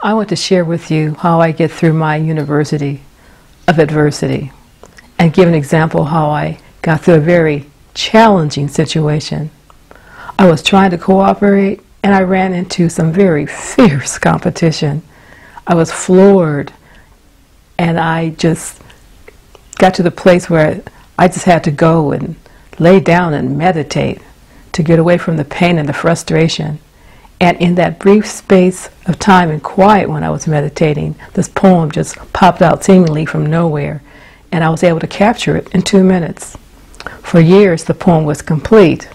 I want to share with you how I get through my university of adversity and give an example how I got through a very challenging situation. I was trying to cooperate and I ran into some very fierce competition. I was floored and I just got to the place where I just had to go and lay down and meditate to get away from the pain and the frustration. And in that brief space of time and quiet when I was meditating, this poem just popped out seemingly from nowhere, and I was able to capture it in 2 minutes. For years, the poem was complete,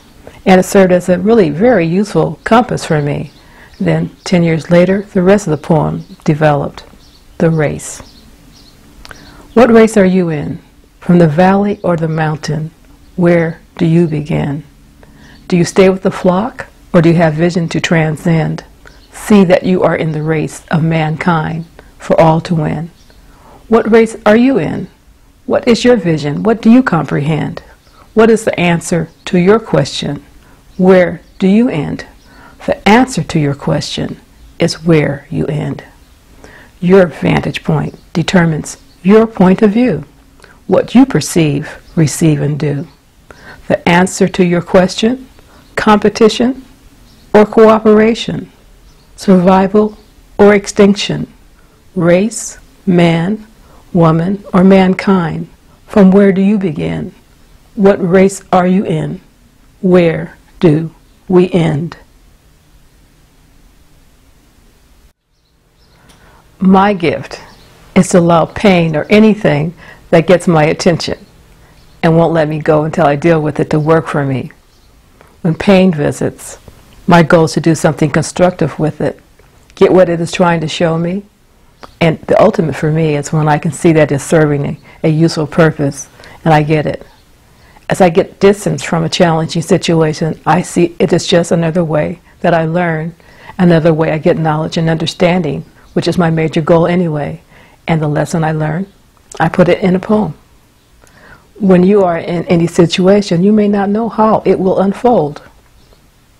and it served as a really very useful compass for me. Then, 10 years later, the rest of the poem developed. The race. What race are you in? From the valley or the mountain? Where do you begin? Do you stay with the flock? Or do you have vision to transcend? See that you are in the race of mankind for all to win. What race are you in? What is your vision? What do you comprehend? What is the answer to your question? Where do you end? The answer to your question is where you end. Your vantage point determines your point of view. What you perceive, receive, and do. The answer to your question, competition, or cooperation, survival or extinction, race, man, woman, or mankind. From where do you begin? What race are you in? Where do we end? My gift is to allow pain or anything that gets my attention and won't let me go until I deal with it to work for me. When pain visits, my goal is to do something constructive with it, get what it is trying to show me, and the ultimate for me is when I can see that it's serving a useful purpose, and I get it. As I get distance from a challenging situation, I see it is just another way that I learn, another way I get knowledge and understanding, which is my major goal anyway, and the lesson I learn, I put it in a poem. When you are in any situation, you may not know how it will unfold.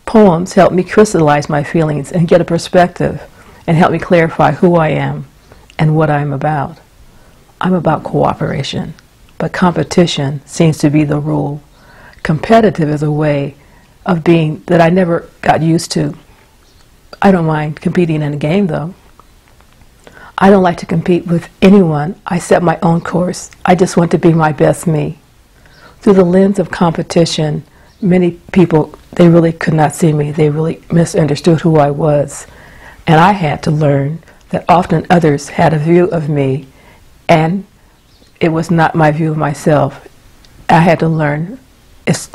Poems help me crystallize my feelings and get a perspective and help me clarify who I am and what I'm about. I'm about cooperation, but competition seems to be the rule. Competitive is a way of being that I never got used to. I don't mind competing in a game though. I don't like to compete with anyone. I set my own course. I just want to be my best me. Through the lens of competition, many people, they really could not see me. They really misunderstood who I was. And I had to learn that often others had a view of me, and it was not my view of myself. I had to learn it's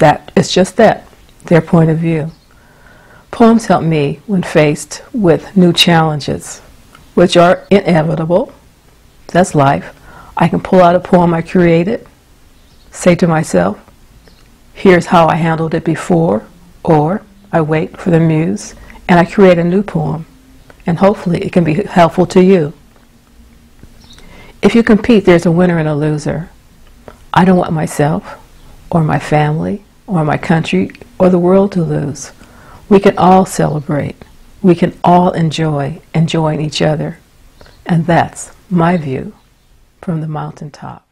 just that, their point of view. Poems help me when faced with new challenges, which are inevitable. That's life. I can pull out a poem I created, say to myself, here's how I handled it before, or I wait for the muse and I create a new poem, and hopefully it can be helpful to you. If you compete, there's a winner and a loser. I don't want myself or my family or my country or the world to lose. We can all celebrate. We can all enjoy enjoying each other. And that's my view from the mountaintop.